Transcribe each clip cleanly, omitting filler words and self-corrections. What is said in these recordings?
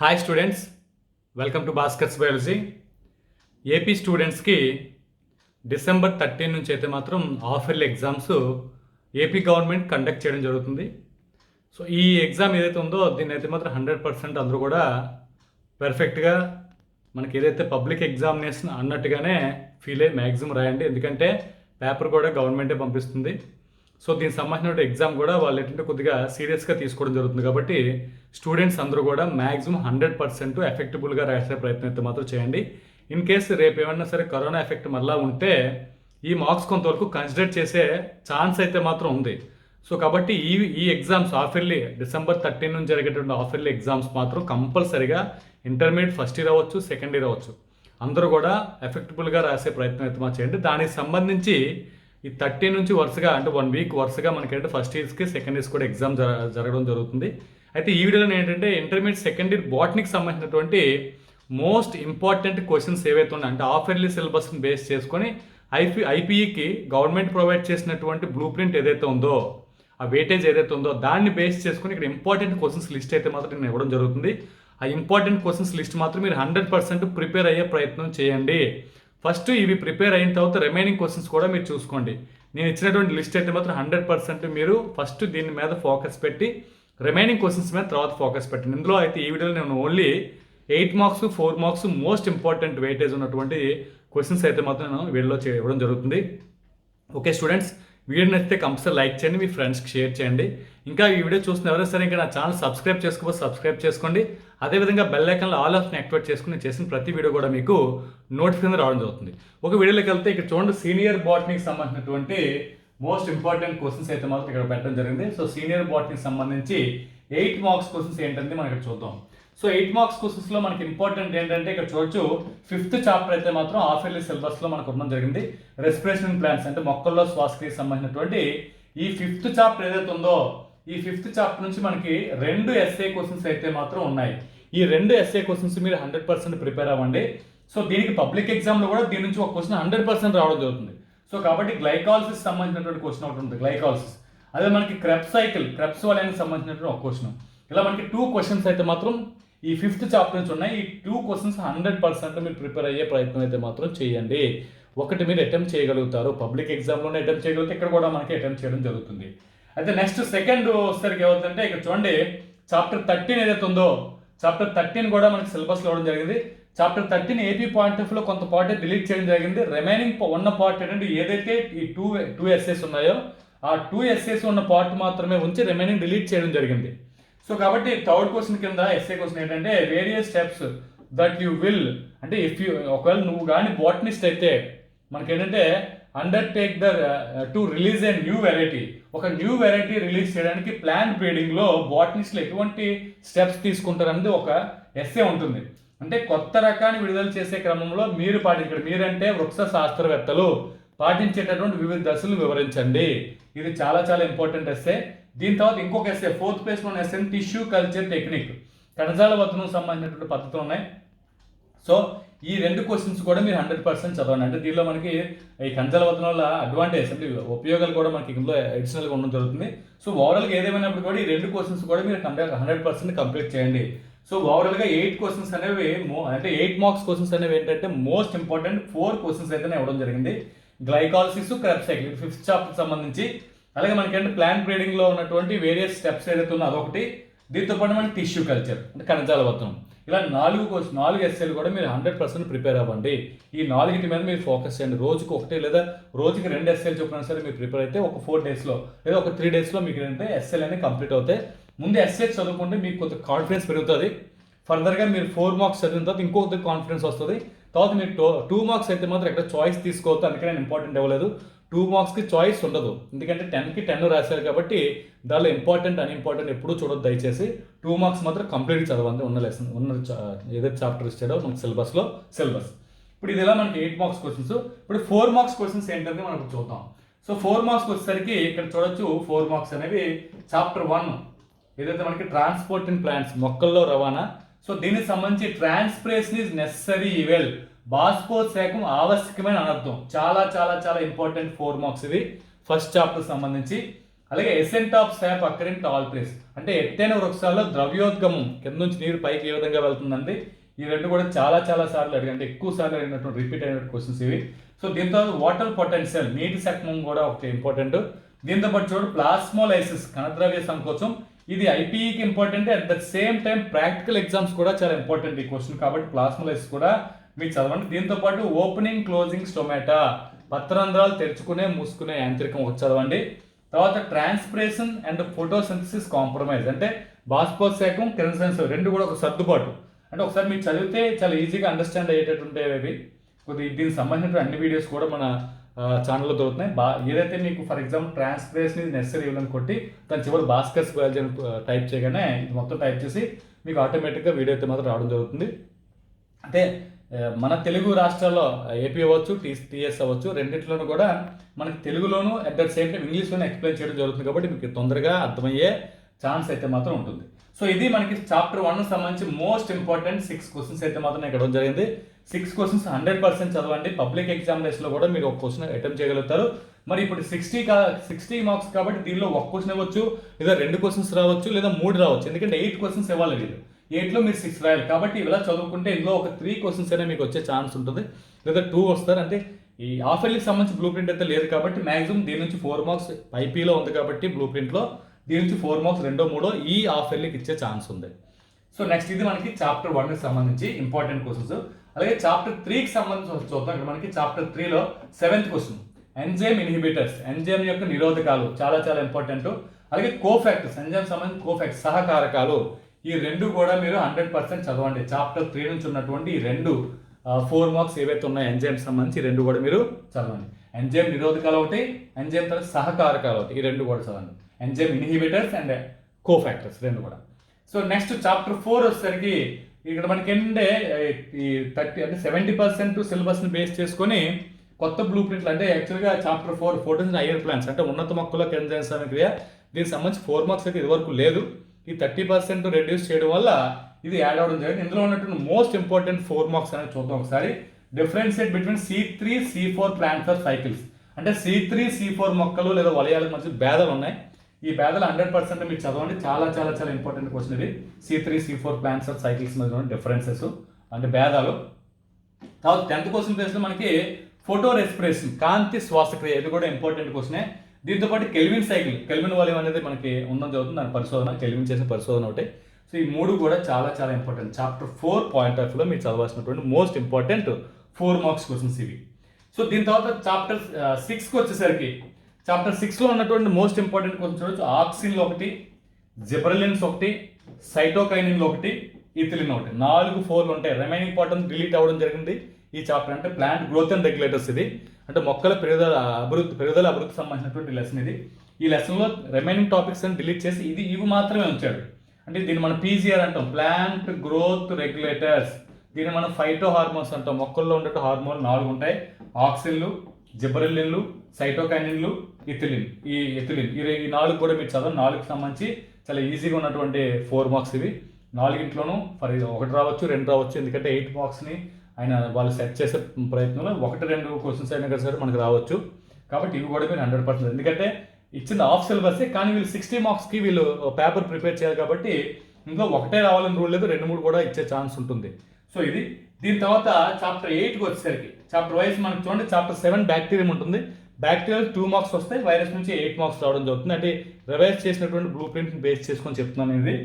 Hi students, welcome to Bhaskar's biology. AP స్టూడెంట్స్కి December 13 నుంచి అయితే మాత్రం half yearly exams AP government conduct చేయడం జరుగుతుంది. సో ఈ ఎగ్జామ్ ఏదైతే ఉందో దీన్ని అయితే మాత్రం 100% అందరూ కూడా పర్ఫెక్ట్గా మనకి ఏదైతే పబ్లిక్ ఎగ్జామినేషన్ అన్నట్టుగానే ఫీల్ అయ్యి మ్యాక్సిమం రాయండి. ఎందుకంటే పేపర్ కూడా గవర్నమెంటే పంపిస్తుంది. సో దీనికి సంబంధించిన ఎగ్జామ్ కూడా వాళ్ళు ఏంటంటే కొద్దిగా సీరియస్గా తీసుకోవడం జరుగుతుంది. కాబట్టి స్టూడెంట్స్ అందరూ కూడా మ్యాక్సిమం 100% ఎఫెక్టబుల్గా రాసే ప్రయత్నం అయితే మాత్రం చేయండి. ఇన్ కేసు రేపు ఏమన్నా సరే కరోనా ఎఫెక్ట్ మళ్ళీ ఉంటే ఈ మార్క్స్ కొంతవరకు కన్సిడర్ చేసే ఛాన్స్ అయితే మాత్రం ఉంది. సో కాబట్టి ఈ ఎగ్జామ్స్ హాఫ్ ఇయర్లీ డిసెంబర్ 13 నుంచి జరిగేటువంటి హాఫ్ ఇయర్లీ ఎగ్జామ్స్ మాత్రం కంపల్సరీగా ఇంటర్మీడియట్ ఫస్ట్ ఇయర్ అవ్వచ్చు, సెకండ్ ఇయర్ అవ్వచ్చు, అందరూ కూడా ఎఫెక్టబుల్గా రాసే ప్రయత్నం అయితే మాత్రం చేయండి. దానికి సంబంధించి ఈ 13 నుంచి వరుసగా అంటే 1 వీక్ వరుసగా మనకంటే ఫస్ట్ ఇయర్స్కి సెకండ్ ఇయర్స్ కూడా ఎగ్జామ్ జరగడం జరుగుతుంది. అయితే ఈ వీడియోలో ఏంటంటే ఇంటర్మీడియట్ సెకండ్ ఇయర్ బాటనీకి సంబంధించినటువంటి మోస్ట్ ఇంపార్టెంట్ క్వశ్చన్స్ ఏవైతే ఉన్నాయో అంటే హాఫ్ ఇయర్లీ సిలబస్ని బేస్ చేసుకొని ఐపీఈకి గవర్నమెంట్ ప్రొవైడ్ చేసినటువంటి బ్లూ ప్రింట్ ఏదైతే ఉందో, ఆ వెయిటేజ్ ఏదైతే ఉందో దాన్ని బేస్ చేసుకొని ఇక్కడ ఇంపార్టెంట్ క్వశ్చన్స్ లిస్ట్ అయితే మాత్రం నేను ఇవ్వడం జరుగుతుంది. ఆ ఇంపార్టెంట్ క్వశ్చన్స్ లిస్ట్ మాత్రం మీరు 100% ప్రిపేర్ అయ్యే ప్రయత్నం చేయండి. ఫస్ట్ ఇవి ప్రిపేర్ అయిన తర్వాత రిమైనింగ్ క్వశ్చన్స్ కూడా మీరు చూసుకోండి. నేను ఇచ్చినటువంటి లిస్ట్ అయితే మాత్రం 100% మీరు ఫస్ట్ దీని మీద ఫోకస్ పెట్టి రిమైనింగ్ క్వశ్చన్స్ మీద తర్వాత ఫోకస్ పెట్టండి. ఇందులో అయితే ఈ వీడియోలో నేను only 8 marks 4 marks most important weightage ఉన్నటువంటి క్వశ్చన్స్ అయితే మాత్రం నేను వీడియోలో ఇవ్వడం జరుగుతుంది. ఓకే స్టూడెంట్స్, వీడియో నచ్చితే కంపల్సరీ లైక్ చేయండి, మీ ఫ్రెండ్స్కి షేర్ చేయండి. ఇంకా ఈ వీడియో చూస్తున్న ఎవరైనా సరే ఇంకా నా ఛానల్ సబ్స్క్రైబ్ చేసుకోకపోతే సబ్స్క్రైబ్ చేసుకోండి. అదేవిధంగా బెల్ ఐకాన్లో ఆల్ ఆప్షన్ యాక్టివేట్ చేసుకుని చేసిన ప్రతి వీడియో కూడా మీకు నోటిఫికేషన్ రావడం జరుగుతుంది. ఒక వీడియోలోకి వెళ్తే ఇక్కడ చూడండి, సీనియర్ బాటనీకి సంబంధించినటువంటి మోస్ట్ ఇంపార్టెంట్ క్వశ్చన్స్ అయితే మాత్రం ఇక్కడ పెట్టడం జరిగింది. సో సీనియర్ బాటనీకి సంబంధించి 8 మార్క్స్ క్వశ్చన్స్ ఏంటంటే మనం ఇక్కడ చూద్దాం. సో 8 మార్క్స్ క్వశ్చన్స్లో మనకి ఇంపార్టెంట్ ఏంటంటే ఇక్కడ చూడొచ్చు 5th చాప్టర్ అయితే మాత్రం హాఫ్ ఇయర్లీ సిలబస్లో మనకు ఉండడం జరిగింది. రెస్పిరేషన్ ప్లాంట్స్ అంటే మొక్కల్లో శ్వాసక్రియకి సంబంధించినటువంటి ఈ 5th చాప్టర్ ఏదైతే ఉందో ఈ 5th చాప్టర్ నుంచి మనకి 2 ఎస్ఏ క్వశ్చన్స్ అయితే మాత్రం ఉన్నాయి. ఈ 2 ఎస్ఏ క్వశ్చన్స్ మీరు 100% ప్రిపేర్ అవ్వండి. సో దీనికి పబ్లిక్ ఎగ్జామ్లో కూడా దీని నుంచి ఒక క్వశ్చన్ 100% రావడం జరుగుతుంది. సో కాబట్టి గ్లైకాలసిస్ సంబంధించినటువంటి క్వశ్చన్ ఒకటి ఉంటుంది, గ్లైకాలసిస్. అదే మనకి క్రెప్స్ వాళ్ళకి సంబంధించినటువంటి ఒక క్వశ్చన్. ఇలా మనకి 2 క్వశ్చన్స్ అయితే మాత్రం ఈ 5th చాప్టర్ నుంచి ఉన్నాయి. ఈ 2 క్వశ్చన్స్ 100% మీరు ప్రిపేర్ అయ్యే ప్రయత్నం అయితే మాత్రం చేయండి. ఒకటి మీరు అటెంప్ట్ చేయగలుగుతారు, పబ్లిక్ ఎగ్జామ్లోనే అటెంప్ట్ చేయగలిగితే ఇక్కడ కూడా మనకి అటెంప్ట్ చేయడం జరుగుతుంది. అయితే నెక్స్ట్ సెకండ్ వచ్చేసరికి ఏమవుతుందంటే ఇక్కడ చూడండి, చాప్టర్ 13 ఏదైతే ఉందో చాప్టర్ 13 కూడా మనకి సిలబస్లో ఇవ్వడం జరిగింది. చాప్టర్ 13 ఏపీ పాయింట్ ఆఫ్ లో కొంత పార్ట్ డిలీట్ చేయడం జరిగింది. రిమైనింగ్ ఉన్న పార్ట్ ఏంటంటే ఏదైతే ఈ టూ ఎస్ఏస్ ఉన్నాయో ఆ 2 ఎస్ఏస్ ఉన్న పార్ట్ మాత్రమే ఉంచి రిమైనింగ్ డిలీట్ చేయడం జరిగింది. సో కాబట్టి థర్డ్ క్వశ్చన్ కింద ఎస్ఏ క్వశ్చన్ ఏంటంటే various steps that you will అంటే ఇఫ్ యూ ఒకవేళ నువ్వు కానీ బాటనిస్ట్ అయితే మనకేంటంటే undertake to release a new variety, ఒక న్యూ వెరైటీ రిలీజ్ చేయడానికి ప్లాంట్ బ్రీడింగ్లో బాటనిస్ట్లు ఎటువంటి స్టెప్స్ తీసుకుంటారనేది ఒక ఎస్ఏ ఉంటుంది. అంటే కొత్త రకాన్ని విడుదల చేసే క్రమంలో మీరు మీరంటే వృక్ష శాస్త్రవేత్తలు పాటించేటటువంటి వివిధ దశలు వివరించండి. ఇది చాలా చాలా ఇంపార్టెంట్ ఎస్ఏ. దీని తర్వాత ఇంకొక ఎస్ఏ 4th ప్లేస్లో ఉన్న ఎస్ఏ టిష్యూ కల్చర్ టెక్నిక్, కణజాల వర్ధనం సంబంధించినటువంటి పద్ధతులు ఉన్నాయి. సో ఈ 2 క్వశ్చన్స్ కూడా మీరు 100% చదవండి. అంటే దీనిలో మనకి ఈ కణజాల వర్ధనం వల్ల అడ్వాంటేజ్ అంటే ఉపయోగాలు కూడా మనకి ఇందులో అడిషనల్గా ఉండడం జరుగుతుంది. సో ఓవరాల్గా ఏదేమైనప్పుడు కూడా ఈ 2 క్వశ్చన్స్ కూడా మీరు 100% కంప్లీట్ చేయండి. సో ఓవరాల్గా 8 క్వశ్చన్స్ అనేవి అంటే 8 మార్క్స్ క్వశ్చన్స్ అనేవి ఏంటంటే మోస్ట్ ఇంపార్టెంట్ 4 క్వశ్చన్స్ అయితే ఇవ్వడం జరిగింది. Glycolysis, Krebs cycle 5th chapter సంబంధించి, అలాగే మనకంటే ప్లాంట్ బ్రీడింగ్లో ఉన్నటువంటి వేరియస్ స్టెప్స్ ఏదైతే ఉందో అదొకటి, దీంతో పాటు మనకి టిష్యూ కల్చర్ అంటే కణజాల వర్ధనం, ఇలా 4 ఎస్ఏలు కూడా మీరు 100% ప్రిపేర్ అవ్వండి. ఈ 4 మీద మీరు ఫోకస్ చేయండి. రోజుకి 1 లేదా రోజుకి 2 ఎస్ఏలు చెప్పినా సరే మీరు ప్రిపేర్ అయితే ఒక 4 డేస్లో లేదా ఒక 3 డేస్లో మీకు ఏంటంటే ఎస్ఏలు అనేవి కంప్లీట్ అవుతాయి. ముందు ఎస్ఏ చదువుకుంటే మీకు కొంత కాన్ఫిడెన్స్ పెరుగుతుంది. ఫర్దర్గా మీరు 4 మార్క్స్ చదివిన తర్వాత ఇంకొక కాన్ఫిడెన్స్ వస్తుంది. తర్వాత మీరు 2 మార్క్స్ అయితే మాత్రం ఎక్కడ చాయిస్ తీసుకోవద్దు. అందుకని నేను ఇంపార్టెంట్ ఇవ్వలేదు. 2 మార్క్స్కి చాయిస్ ఉండదు, ఎందుకంటే 10కి 10 రాశారు కాబట్టి దానిలో ఇంపార్టెంట్ అన్ఇంపార్టెంట్ ఎప్పుడూ చూడొద్దు. దయచేసి 2 మార్క్స్ మాత్రం కంప్లీట్గా చదవండి. ఉన్న ఏదైతే చాప్టర్ ఇచ్చాడో మనకి సిలబస్. ఇప్పుడు ఇది ఇలా మనకి 8 మార్క్స్ క్వశ్చన్స్. ఇప్పుడు 4 మార్క్స్ క్వశ్చన్స్ ఏంటంటే మనం చూద్దాం. సో 4 మార్క్స్ వచ్చేసరికి ఇక్కడ చూడొచ్చు 4 మార్క్స్ అనేవి చాప్టర్ 1 ఏదైతే మనకి ట్రాన్స్పోర్ట్ ఇన్ ప్లాంట్స్ మొక్కల్లో రవాణా. సో దీనికి సంబంధించి ట్రాన్స్పిరేషన్ ఈజ్ నెసరీ ఈవెల్, బాష్పోత్సేకం ఆవశ్యకమైన అనర్థం. చాలా చాలా చాలా ఇంపార్టెంట్ 4 మార్క్స్ ఇవి ఫస్ట్ చాప్టర్ సంబంధించి. అలాగే ascent of sap occurrent all place, అంటే ఎత్తైన వృక్షాల్లో ద్రవ్యోద్గమం కింద నుంచి నీరు పైకి ఏ విధంగా వెళ్తుందండి. ఈ రెండు కూడా చాలా చాలా సార్లు అడిగి, అంటే ఎక్కువ సార్లు అడిగినటువంటి రిపీట్ అయినటువంటి క్వశ్చన్స్ ఇవి. సో దీంతో వాటర్ పొటెన్షియల్, నీటి శాఖం కూడా ఒకటి ఇంపార్టెంట్. దీంతో పాటు చూడండి ప్లాస్మోలైసిస్, కణద్రవ్య సంకోచం, ఇది ఐపీఈకి important. At the same time practical exams కూడా చాలా ఇంపార్టెంట్ ఈ క్వశ్చన్, కాబట్టి ప్లాస్మోలైసిస్ కూడా మీకు చదవండి. దీంతో పాటు ఓపెనింగ్ క్లోజింగ్ స్టొమాటా, పత్రరంధ్రాలు తెరుచుకునే మూసుకునే యాంత్రికం ఒకటి చదవండి. తర్వాత ట్రాన్స్పిరేషన్ అండ్ ఫోటోసింథసిస్ కాంప్రమైజ్, అంటే బాష్పోత్సేకం కిరణ్ రెండు కూడా ఒక సర్దుబాటు. అంటే ఒకసారి మీరు చదివితే చాలా ఈజీగా అండర్స్టాండ్ అయ్యేటట్టు ఉంటాయి. కొద్దిగా దీనికి సంబంధించిన అన్ని వీడియోస్ కూడా మన ఛానల్లో దొరుకుతున్నాయి. ఏదైతే మీకు ఫర్ ఎగ్జాంపుల్ ట్రాన్స్పిరేషన్ ఇది నెసరీ ఇవ్వాలని కొట్టి దాని చివరి భాస్కర్స్ బయాలజీ టైప్ చేయగానే ఇది మొత్తం టైప్ చేసి మీకు ఆటోమేటిక్గా వీడియో అయితే మాత్రం రావడం జరుగుతుంది. అంటే మన తెలుగు రాష్ట్రాల్లో ఏపీ అవ్వచ్చు, టీఎస్ అవ్వచ్చు, రెండింటిలోనూ కూడా మనకి తెలుగులోను అట్ ద సేమ్ టైం ఇంగ్లీష్లోనే ఎక్స్ప్లెయిన్ చేయడం జరుగుతుంది. కాబట్టి మీకు తొందరగా అర్థమయ్యే ఛాన్స్ అయితే మాత్రం ఉంటుంది. సో ఇది మనకి చాప్టర్ 1 సంబంధించి మోస్ట్ ఇంపార్టెంట్ 6 క్వశ్చన్స్ అయితే మాత్రం ఇక్కడ జరిగింది. 6 క్వశ్చన్స్ 100% చదవండి. పబ్లిక్ ఎగ్జామినేషన్లో కూడా మీరు ఒక క్వశ్చన్ అటెంప్ట్ చేయగలుగుతారు. మరి ఇప్పుడు 60 మార్క్స్ కాబట్టి దీనిలో ఒక క్వశ్చన్ ఇవ్వచ్చు, లేదా 2 క్వశ్చన్స్ రావచ్చు, లేదా 3 రావచ్చు. ఎందుకంటే 8 క్వశ్చన్స్ ఇవ్వాలి వీళ్ళు, 8లో మీరు 6 రాయాలి. కాబట్టి ఇలా చదువుకుంటే ఇందులో ఒక 3 క్వశ్చన్స్ అయినా మీకు వచ్చే ఛాన్స్ ఉంటుంది, లేదా 2 వస్తారు. అంటే ఈ హాఫ్ ఇయర్లీకి సంబంధించి బ్లూ ప్రింట్ అయితే లేదు కాబట్టి మాక్సిమం దీని నుంచి 4 మార్క్స్ ఐపీలో ఉంది కాబట్టి బ్లూ ప్రింట్లో దీని నుంచి 4 మార్క్స్ 2, 3 ఈ హాఫ్ ఇయర్లీకి ఇచ్చే ఛాన్స్ ఉంది. సో నెక్స్ట్ ఇది మనకి చాప్టర్ 1కి సంబంధించి ఇంపార్టెంట్ క్వశ్చన్స్. అలాగే చాప్టర్ 3కి సంబంధించి చూద్దాం. ఇక్కడ మనకి చాప్టర్ 3లో 7th question, enzyme inhibitors, enzyme యొక్క నిరోధకాలు చాలా చాలా ఇంపార్టెంట్. అలాగే కోఫాక్టర్స్, ఎంజైమ్ సంబంధించి కోఫాక్టర్స్ సహకారకాలు, ఈ రెండు కూడా మీరు 100% చదవండి. చాప్టర్ 3 నుంచి ఉన్నటువంటి ఈ 4 మార్క్స్ ఏవైతే ఉన్నాయో ఎంజైమ్ సంబంధించి 2 కూడా మీరు చదవండి. ఎంజైమ్ నిరోధకాలు ఒకటి, ఎంజైమ్ తర్వాత సహకారకాలు ఒకటి, ఈ 2 కూడా చదవండి. ఎంజైమ్ ఇన్హిబిటర్స్ అండ్ కోఫాక్టర్స్ 2 కూడా. సో నెక్స్ట్ చాప్టర్ 4 వచ్చేసరికి ఇక్కడ మనకి ఏంటంటే ఈ 70% సిలబస్ని బేస్ చేసుకొని కొత్త బ్లూ ప్రింట్లు, అంటే యాక్చువల్గా చాప్టర్ 4 ఫోటోస్ హైయర్ ప్లాన్స్, అంటే ఉన్నత మొక్కల ఎంజైమ్ సమక్రియ, దీనికి సంబంధించి 4 మార్క్స్ అయితే ఇదివరకు లేదు. ఈ 30% రెడ్యూస్ చేయడం వల్ల ఇది యాడ్ అవ్వడం జరిగింది. ఇందులో ఉన్నటువంటి మోస్ట్ ఇంపార్టెంట్ 4 మార్క్స్ అనేది చూద్దాం ఒకసారి. Differentiate between C3, C4 plants or cycles, అంటే C3, C4 మొక్కలు లేదా వలయాలకు మధ్య భేదాలు ఉన్నాయి. ఈ భేదాలు 100% మీరు చదవండి. చాలా చాలా చాలా ఇంపార్టెంట్ క్వశ్చన్ ఇది. C3, C4 plants or cycles మధ్య డిఫరెన్సెస్ అంటే భేదాలు. తర్వాత 10th క్వశ్చన్ ప్లేస్లో మనకి ఫోటో రెస్పిరేషన్, కాంతి శ్వాసక్రియ, ఇది కూడా ఇంపార్టెంట్ క్వశ్చనే. దీంతో పాటు కెల్విన్ సైకిల్, కెల్విన్ వలయం అనేది మనకి ఉండడం జరుగుతుంది, దాని పరిశోధన, కెల్విన్ చేసిన పరిశోధన ఒకటి. సో ఈ 3 కూడా చాలా చాలా ఇంపార్టెంట్. చాప్టర్ 4 పాయింట్ ఆఫ్ వ్యూలో మీరు చదవాల్సినటువంటి మోస్ట్ ఇంపార్టెంట్ 4 మార్క్స్ క్వశ్చన్స్ ఇవి. సో దీని తర్వాత చాప్టర్ 6కి వచ్చేసరికి చాప్టర్ 6లో ఉన్నటువంటి మోస్ట్ ఇంపార్టెంట్ క్వశ్చన్ చూడొచ్చు. ఆక్సిన్లో ఒకటి, జిబ్రెలిన్స్ ఒకటి, సైటోకైనిన్లో ఒకటి, ఇథిలిన్ ఒకటి, 4 4 ఉంటాయి. రిమైనింగ్ పార్ట్ డిలీట్ అవ్వడం జరిగింది ఈ చాప్టర్. అంటే ప్లాంట్ గ్రోత్ అండ్ రెగ్యులేటర్స్, ఇది అంటే మొక్కల పెరుగుదల అభివృద్ధి సంబంధించినటువంటి లెసన్ ఇది. ఈ లెసన్లో రిమైనింగ్ టాపిక్స్ అని డిలీట్ చేసి ఇవి మాత్రమే ఉంచాడు. అంటే దీన్ని మనం పీజీఆర్ అంటాం, ప్లాంట్ గ్రోత్ రెగ్యులేటర్స్. దీన్ని మనం ఫైటో హార్మోన్స్ అంటాం. మొక్కల్లో ఉండే హార్మోన్ 4 ఉంటాయి, ఆక్సిన్లు, జిబ్రెలిన్లు, సైటోకైనిన్లు, ఇథిలిన్. ఈ 4 కూడా మీరు చదవండి. 4కి సంబంధించి చాలా ఈజీగా ఉన్నటువంటి 4 మార్క్స్ ఇవి. 4ంట్లోనూ ఫర్ 1 రావచ్చు, 2 రావచ్చు, ఎందుకంటే 8 మార్క్స్ని వాళ్ళు సెట్ చేసే ప్రయత్నంలో 1-2 క్వశ్చన్స్ అయినా కదా సరే మనకు రావచ్చు. కాబట్టి ఇవి కూడా మీరు 100%, ఎందుకంటే ఇచ్చింది హాఫ్ సిలబసే, కానీ వీళ్ళు 60 మార్క్స్కి వీళ్ళు పేపర్ ప్రిపేర్ చేయాలి కాబట్టి ఇందులో 1 రావాలని రూల్ లేదు, 2-3 కూడా ఇచ్చే ఛాన్స్ ఉంటుంది. సో ఇది. దీని తర్వాత చాప్టర్ 8కి వచ్చేసరికి చాప్టర్ వైజ్ మనకు చూడండి. చాప్టర్ 7 బ్యాక్టీరియం ఉంటుంది. బ్యాక్టీరియల్ 2 మార్క్స్ వస్తాయి, వైరస్ నుంచి 8 మార్క్స్ రావడం జరుగుతుంది. అంటే రివైజ్ చేసినటువంటి బ్లూ ప్రింట్ని బేస్ చేసుకొని చెప్తున్నాను ఇది.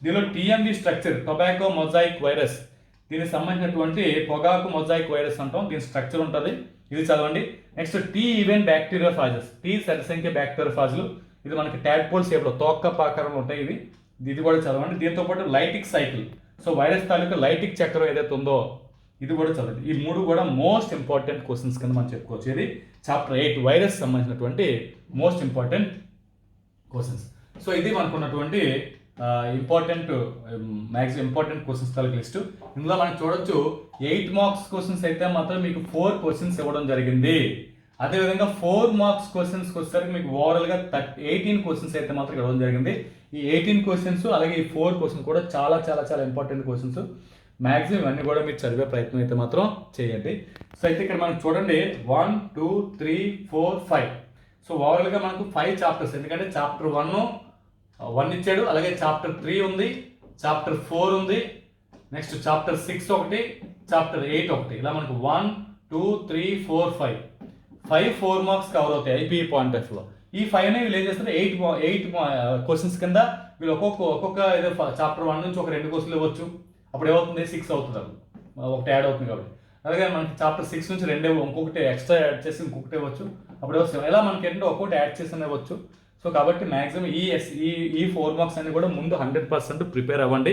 దీనిలో TMV structure, tobacco mosaic virus, దీనికి సంబంధించినటువంటి పొగాకు మొజాయిక్ వైరస్ అంటాం, దీని స్ట్రక్చర్ ఉంటుంది, ఇది చదవండి. నెక్స్ట్ టీ ఈవెన్ బ్యాక్టీరియోఫాజెస్, టీ సరిసంఖ్య బ్యాక్టీరియోఫాజులు, ఇది మనకి ట్యాడ్పోల్ షేప్లో తోక్క ఆకారంలో ఉంటాయి ఇది కూడా చదవండి. దీంతో పాటు లైటిక్ సైకిల్, సో వైరస్ తాలూకా లైటిక్ చక్రం ఏదైతే ఉందో ఇది కూడా చదవండి. ఈ 3 కూడా మోస్ట్ ఇంపార్టెంట్ క్వశ్చన్స్ కింద మనం చెప్పుకోవచ్చు. ఇది చాప్టర్ 8 వైరస్ సంబంధించినటువంటి మోస్ట్ ఇంపార్టెంట్ క్వశ్చన్స్. సో ఇది మనకున్నటువంటి మ్యాక్సిమం ఇంపార్టెంట్ క్వశ్చన్స్ తాలూకు లిస్ట్. ఇందులో మనం చూడొచ్చు 8 మార్క్స్ క్వశ్చన్స్ అయితే మాత్రం మీకు 4 క్వశ్చన్స్ ఇవ్వడం జరిగింది. అదేవిధంగా 4 మార్క్స్ క్వశ్చన్స్కి వచ్చేసరికి మీకు ఓవరాల్గా 18 క్వశ్చన్స్ అయితే మాత్రం ఇవ్వడం జరిగింది. ఈ 18 క్వశ్చన్స్ అలాగే ఈ 4 క్వశ్చన్స్ కూడా చాలా చాలా చాలా ఇంపార్టెంట్ క్వశ్చన్స్. మ్యాక్సిమం ఇవన్నీ కూడా మీరు చదివే ప్రయత్నం అయితే మాత్రం చేయండి. సో అయితే ఇక్కడ మనం చూడండి 1 2 3 4 5 సో ఓవరాల్గా మనకు 5 చాప్టర్స్, ఎందుకంటే చాప్టర్ 1 ఇచ్చాడు, అలాగే చాప్టర్ 3 ఉంది, చాప్టర్ 4 ఉంది, నెక్స్ట్ చాప్టర్ 6 ఒకటి, చాప్టర్ 8 ఒకటి, ఇలా మనకు 1 2 3 4 5 4 మార్క్స్ కవర్ అవుతాయి ఐపీఈ పాయింట్ ఆఫ్ లో. ఈ 5 వీళ్ళు ఏం చేస్తారు, 8 క్వశ్చన్స్ కింద వీళ్ళు ఒక్కొక్క ఏదో చాప్టర్ 1 నుంచి ఒక 2 క్వశ్చన్లు ఇవ్వచ్చు, అప్పుడు ఏమవుతుంది 6 అవుతుంది, ఒకటి యాడ్ అవుతుంది కాబట్టి. అలాగే మనకి చాప్టర్ 6 నుంచి 2 ఇంకొకటి ఎక్స్ట్రా యాడ్ చేసి ఇంకొకటి ఇవ్వచ్చు, అప్పుడు వస్తాం. ఇలా మనకి ఏంటంటే ఒక్కొక్కటి యాడ్ చేసి ఇవ్వచ్చు. సో కాబట్టి మ్యాక్సిమం ఈ 4 మార్క్స్ అన్ని కూడా ముందు 100% ప్రిపేర్ అవ్వండి.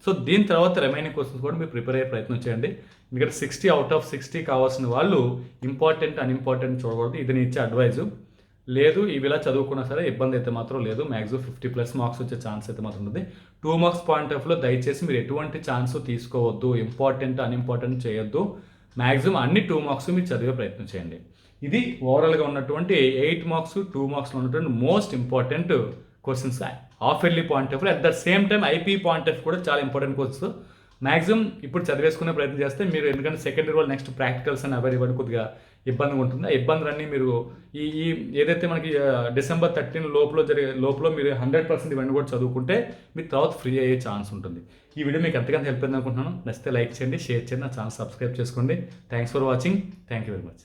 సో దీని తర్వాత రిమైనింగ్ క్వశ్చన్స్ కూడా మీరు ప్రిపేర్ అయ్యే ప్రయత్నం చేయండి. ఎందుకంటే 60 అవుట్ ఆఫ్ 60 కావాల్సిన వాళ్ళు ఇంపార్టెంట్ అన్ఇంపార్టెంట్ చూడకూడదు. ఇది నేను ఇచ్చే అడ్వైజు. లేదు ఇవి ఇలా చదువుకున్నా సరే ఇబ్బంది అయితే మాత్రం లేదు, మ్యాక్సిమం 50+ మార్క్స్ వచ్చే ఛాన్స్ అయితే మాత్రం ఉంది. 2 మార్క్స్ పాయింట్ ఆఫ్ లో దయచేసి మీరు ఎటువంటి ఛాన్స్ తీసుకోవద్దు, ఇంపార్టెంట్ అన్ఇంపార్టెంట్ చేయొద్దు. మ్యాక్సిమం అన్ని 2 మార్క్స్ మీరు చదివే ప్రయత్నం చేయండి. ఇది ఓవరాల్గా ఉన్నటువంటి 8 మార్క్స్ 2 మార్క్స్లో ఉన్నటువంటి most important questions half yearly point of. At the same time IP point of కూడా చాలా ఇంపార్టెంట్ క్వశ్చన్స్. మ్యాక్సిమం ఇప్పుడు చదివేసుకునే ప్రయత్నం చేస్తే మీరు, ఎందుకంటే సెకండ్ ఇయర్ వాళ్ళు నెక్స్ట్ ప్రాక్టికల్స్ అని అవైలబుల్ ఇవ్వడం కొద్దిగా ఇబ్బందిగా ఉంటుంది. ఆ ఇబ్బందులన్నీ మీరు ఈ ఏదైతే మనకి December 13 లోపల మీరు 100% ఇవన్నీ కూడా చదువుకుంటే మీకు తర్వాత ఫ్రీ అయ్యే ఛాన్స్ ఉంటుంది. ఈ వీడియో మీకు ఎంతగానో హెల్ప్ అయింది అనుకుంటున్నాను. నచ్చితే లైక్ చేయండి, షేర్ చేయండి, నా ఛానల్ సబ్స్క్రైబ్ చేసుకోండి. Thanks for watching. Thank you very much.